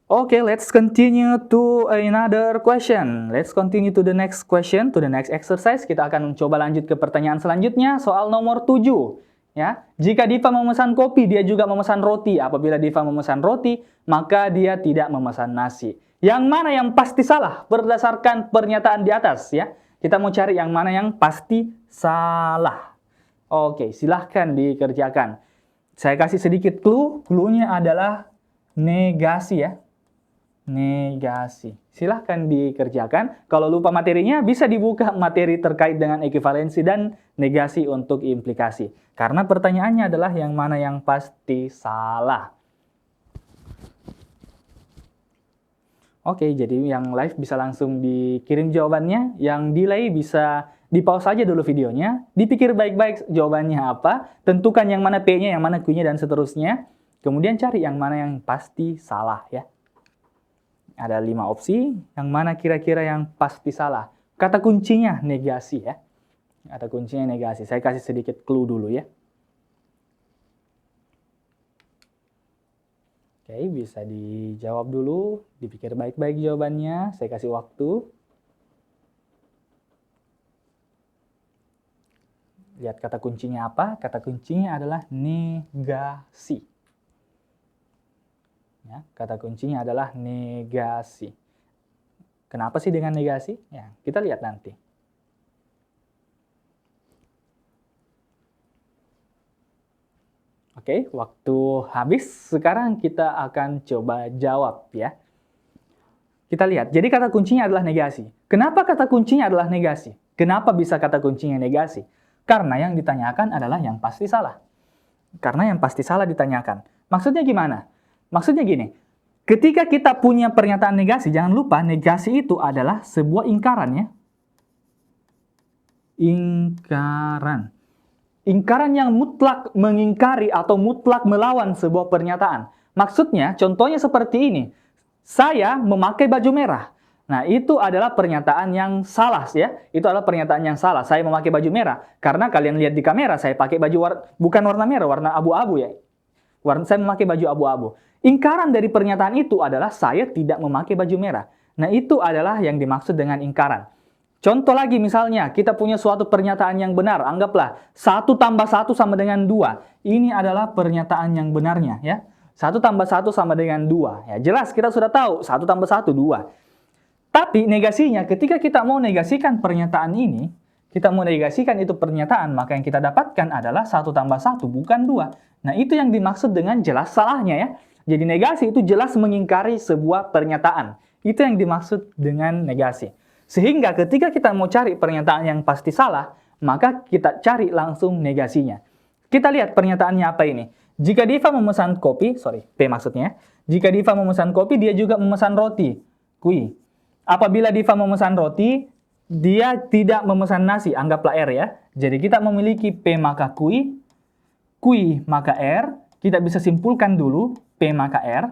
Oke, let's continue to another question. Let's continue to the next question, to the next exercise. Kita akan mencoba lanjut ke pertanyaan selanjutnya, soal nomor 7. Ya, jika Diva memesan kopi, dia juga memesan roti. Apabila Diva memesan roti, maka dia tidak memesan nasi. Yang mana yang pasti salah berdasarkan pernyataan di atas ya? Kita mau cari yang mana yang pasti salah. Oke, silahkan dikerjakan. Saya kasih sedikit clue. Clue-nya adalah negasi ya. Negasi. Silahkan dikerjakan. Kalau lupa materinya, bisa dibuka materi terkait dengan ekivalensi dan negasi untuk implikasi. Karena pertanyaannya adalah yang mana yang pasti salah. Oke, jadi yang live bisa langsung dikirim jawabannya. Yang delay bisa di-pause saja dulu videonya, dipikir baik-baik jawabannya apa, tentukan yang mana P-nya, yang mana Q-nya, dan seterusnya. Kemudian cari yang mana yang pasti salah ya. Ada 5 opsi, yang mana kira-kira yang pasti salah. Kata kuncinya negasi ya. Kata kuncinya negasi. Saya kasih sedikit clue dulu ya. Oke, bisa dijawab dulu, dipikir baik-baik jawabannya. Saya kasih waktu. Lihat kata kuncinya apa? Kata kuncinya adalah negasi. Ya, kata kuncinya adalah negasi. Kenapa sih dengan negasi? Ya, kita lihat nanti. Oke, waktu habis. Sekarang kita akan coba jawab ya. Kita lihat. Jadi kata kuncinya adalah negasi. Kenapa kata kuncinya adalah negasi? Kenapa bisa kata kuncinya negasi? Karena yang ditanyakan adalah yang pasti salah. Karena yang pasti salah ditanyakan. Maksudnya gimana? Maksudnya gini, ketika kita punya pernyataan negasi, jangan lupa negasi itu adalah sebuah ingkaran ya. Ingkaran. Ingkaran yang mutlak mengingkari atau mutlak melawan sebuah pernyataan. Maksudnya, contohnya seperti ini. Saya memakai baju merah. Nah, itu adalah pernyataan yang salah ya. Itu adalah pernyataan yang salah. Saya memakai baju merah. Karena kalian lihat di kamera, saya pakai baju bukan warna merah, warna abu-abu ya. Saya memakai baju abu-abu. Ingkaran dari pernyataan itu adalah saya tidak memakai baju merah. Nah, itu adalah yang dimaksud dengan ingkaran. Contoh lagi misalnya, kita punya suatu pernyataan yang benar. Anggaplah, 1 tambah 1 sama dengan 2. Ini adalah pernyataan yang benarnya ya. 1 tambah 1 sama dengan 2. Ya, jelas kita sudah tahu, 1 tambah 1, 2. Tapi negasinya, ketika kita mau negasikan pernyataan ini, kita mau negasikan itu pernyataan, maka yang kita dapatkan adalah 1 tambah 1, bukan 2. Nah, itu yang dimaksud dengan jelas salahnya ya. Jadi negasi itu jelas mengingkari sebuah pernyataan. Itu yang dimaksud dengan negasi. Sehingga ketika kita mau cari pernyataan yang pasti salah, maka kita cari langsung negasinya. Kita lihat pernyataannya apa ini. Jika Diva memesan kopi, P maksudnya. Jika Diva memesan kopi, dia juga memesan roti. Kui. Apabila Diva memesan roti, dia tidak memesan nasi. Anggaplah R ya. Jadi kita memiliki P maka kui maka R, kita bisa simpulkan dulu P maka R.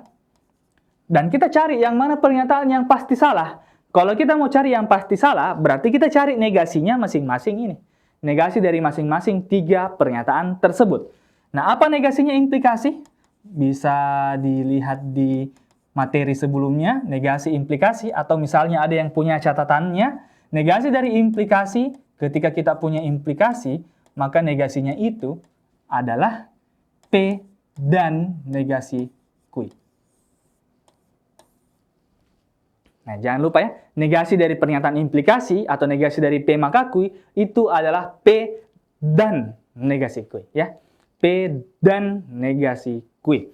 Dan kita cari yang mana pernyataan yang pasti salah. Kalau kita mau cari yang pasti salah, berarti kita cari negasinya masing-masing ini. Negasi dari masing-masing 3 pernyataan tersebut. Nah, apa negasinya implikasi? Bisa dilihat di materi sebelumnya, negasi implikasi, atau misalnya ada yang punya catatannya, negasi dari implikasi, ketika kita punya implikasi, maka negasinya itu adalah P dan negasi kui. Nah, jangan lupa ya, negasi dari pernyataan implikasi atau negasi dari P maka kui itu adalah P dan negasi kui ya. P dan negasi kui.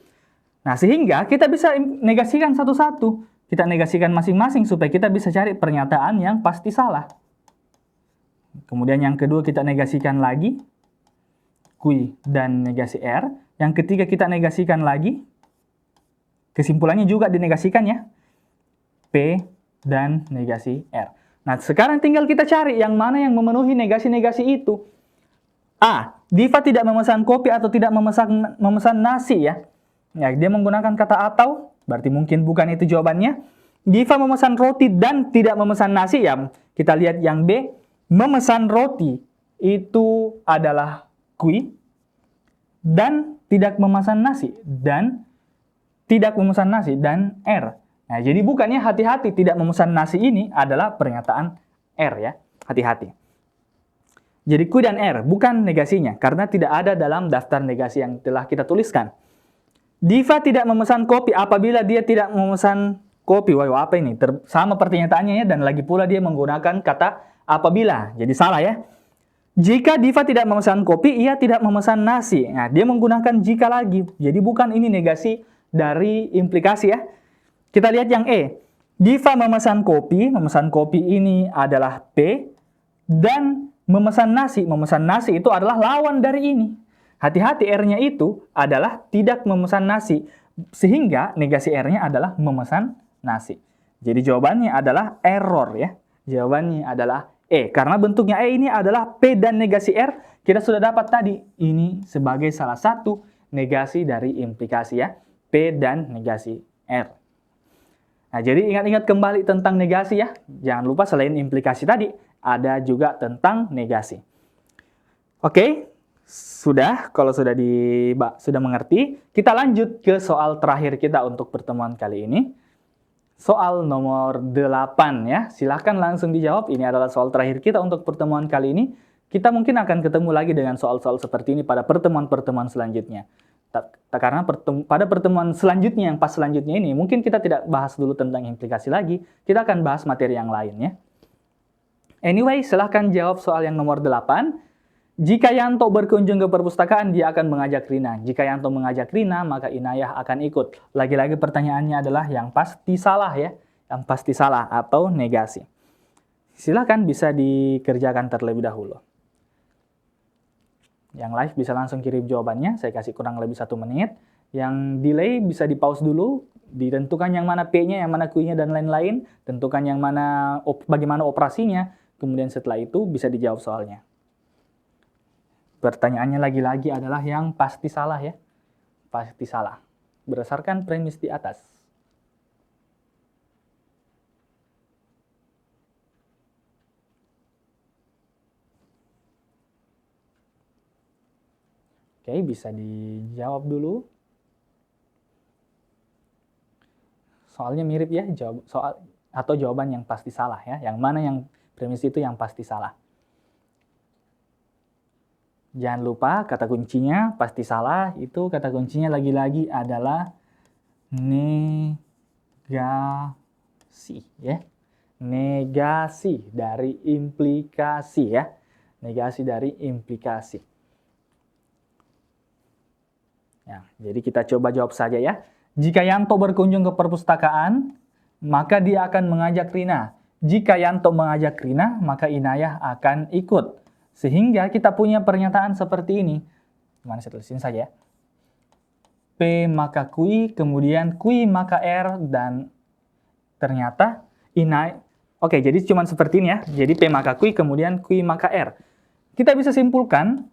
Nah, sehingga kita bisa negasikan satu-satu. Kita negasikan masing-masing supaya kita bisa cari pernyataan yang pasti salah. Kemudian yang kedua kita negasikan lagi kui dan negasi R. Yang ketiga kita negasikan lagi. Kesimpulannya juga dinegasikan ya. P dan negasi R. Nah, sekarang tinggal kita cari yang mana yang memenuhi negasi-negasi itu. A. Diva tidak memesan kopi atau tidak memesan nasi ya. Ya, dia menggunakan kata atau, berarti mungkin bukan itu jawabannya. Diva memesan roti dan tidak memesan nasi ya. Kita lihat yang B. Memesan roti itu adalah kui. Dan tidak memesan nasi. Dan tidak memesan nasi dan R. Nah, jadi bukannya hati-hati tidak memesan nasi ini adalah pernyataan R ya. Hati-hati. Jadi kui dan R bukan negasinya karena tidak ada dalam daftar negasi yang telah kita tuliskan. Diva tidak memesan kopi apabila dia tidak memesan kopi. Wah, apa ini? Sama pernyataannya ya, dan lagi pula dia menggunakan kata apabila. Jadi salah ya. Jika Diva tidak memesan kopi, ia tidak memesan nasi. Nah, dia menggunakan jika lagi. Jadi bukan ini negasi dari implikasi ya. Kita lihat yang E. Diva memesan kopi ini adalah P, dan memesan nasi itu adalah lawan dari ini. Hati-hati R-nya itu adalah tidak memesan nasi, sehingga negasi R-nya adalah memesan nasi. Jadi jawabannya adalah error ya. Jawabannya adalah E. Karena bentuknya E ini adalah P dan negasi R, kita sudah dapat tadi. Ini sebagai salah satu negasi dari implikasi ya. P dan negasi R. Nah, jadi ingat-ingat kembali tentang negasi ya. Jangan lupa selain implikasi tadi, ada juga tentang negasi. Oke, kalau sudah mengerti, kita lanjut ke soal terakhir kita untuk pertemuan kali ini. Soal nomor 8 ya. Silahkan langsung dijawab. Ini adalah soal terakhir kita untuk pertemuan kali ini. Kita mungkin akan ketemu lagi dengan soal-soal seperti ini pada pertemuan-pertemuan selanjutnya. Karena pada pertemuan selanjutnya, yang pas selanjutnya ini, mungkin kita tidak bahas dulu tentang implikasi lagi, kita akan bahas materi yang lain ya. Anyway, silahkan jawab soal yang nomor 8. Jika Yanto berkunjung ke perpustakaan, dia akan mengajak Rina. Jika Yanto mengajak Rina, maka Inayah akan ikut. Lagi-lagi pertanyaannya adalah yang pasti salah ya. Yang pasti salah atau negasi. Silahkan bisa dikerjakan terlebih dahulu. Yang live bisa langsung kirim jawabannya, saya kasih kurang lebih 1 menit. Yang delay bisa di pause dulu, ditentukan yang mana P-nya, yang mana Q-nya, dan lain-lain. Tentukan yang mana, bagaimana operasinya, kemudian setelah itu bisa dijawab soalnya. Pertanyaannya lagi-lagi adalah yang pasti salah ya. Pasti salah. Berdasarkan premis di atas. Oke, bisa dijawab dulu. Soalnya mirip ya, jawaban yang pasti salah ya. Yang mana yang premis itu yang pasti salah. Jangan lupa kata kuncinya pasti salah, itu kata kuncinya lagi-lagi adalah negasi ya. Negasi dari implikasi ya. Negasi dari implikasi. Ya, jadi kita coba jawab saja ya. Jika Yanto berkunjung ke perpustakaan, maka dia akan mengajak Rina. Jika Yanto mengajak Rina, maka Inayah akan ikut. Sehingga kita punya pernyataan seperti ini. Gimana saya tulisin saja ya. P maka kui, kemudian kui maka R, dan ternyata Inayah. Oke, jadi cuma seperti ini ya. Jadi P maka kui, kemudian kui maka R. Kita bisa simpulkan,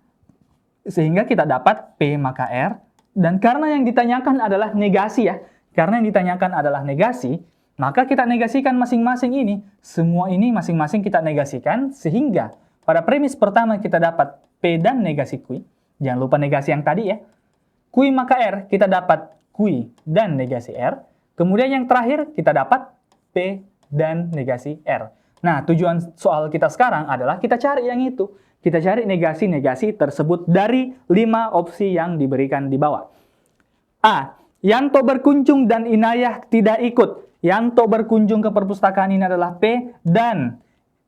sehingga kita dapat P maka R, Dan karena yang ditanyakan adalah negasi ya. Karena yang ditanyakan adalah negasi, maka kita negasikan masing-masing ini. Semua ini masing-masing kita negasikan sehingga pada premis pertama kita dapat P dan negasi Q. Jangan lupa negasi yang tadi ya. Q maka R, kita dapat Q dan negasi R. Kemudian yang terakhir kita dapat P dan negasi R. Nah, tujuan soal kita sekarang adalah kita cari yang itu. Kita cari negasi-negasi tersebut dari 5 opsi yang diberikan di bawah. A. Yanto berkunjung dan Inayah tidak ikut. Yanto berkunjung ke perpustakaan ini adalah P dan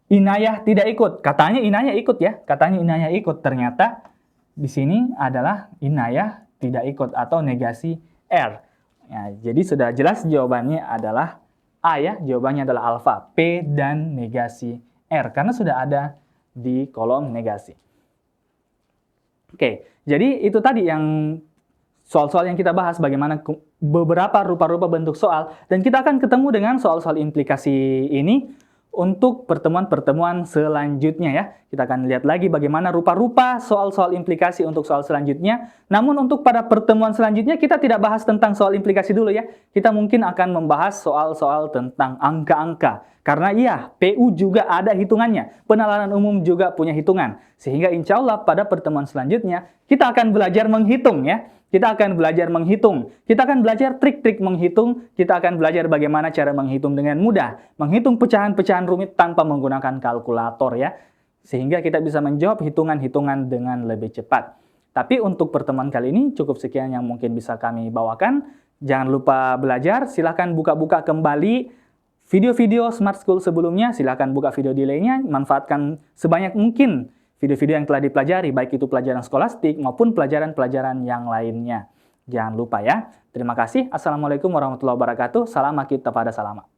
Inayah tidak ikut. Katanya Inayah ikut ya. Katanya Inayah ikut. Ternyata di sini adalah Inayah tidak ikut atau negasi R. Ya, jadi sudah jelas jawabannya adalah A ya. Jawabannya adalah alfa. P dan negasi R. Karena sudah ada di kolom negasi. Oke, jadi itu tadi yang soal-soal yang kita bahas, bagaimana beberapa rupa-rupa bentuk soal, dan kita akan ketemu dengan soal-soal implikasi ini untuk pertemuan-pertemuan selanjutnya ya. Kita akan lihat lagi bagaimana rupa-rupa soal-soal implikasi untuk soal selanjutnya. Namun untuk pada pertemuan selanjutnya kita tidak bahas tentang soal implikasi dulu ya. Kita mungkin akan membahas soal-soal tentang angka-angka. Karena iya, PU juga ada hitungannya. Penalaran umum juga punya hitungan. Sehingga insya Allah pada pertemuan selanjutnya kita akan belajar menghitung ya. Kita akan belajar menghitung. Kita akan belajar trik-trik menghitung. Kita akan belajar bagaimana cara menghitung dengan mudah. Menghitung pecahan-pecahan rumit tanpa menggunakan kalkulator ya. Sehingga kita bisa menjawab hitungan-hitungan dengan lebih cepat. Tapi untuk pertemuan kali ini cukup sekian yang mungkin bisa kami bawakan. Jangan lupa belajar. Silahkan buka-buka kembali video-video Smart School sebelumnya. Silahkan buka video delay-nya. Manfaatkan sebanyak mungkin video-video yang telah dipelajari, baik itu pelajaran skolastik maupun pelajaran-pelajaran yang lainnya. Jangan lupa ya. Terima kasih. Assalamualaikum warahmatullahi wabarakatuh. Salam kita pada salama.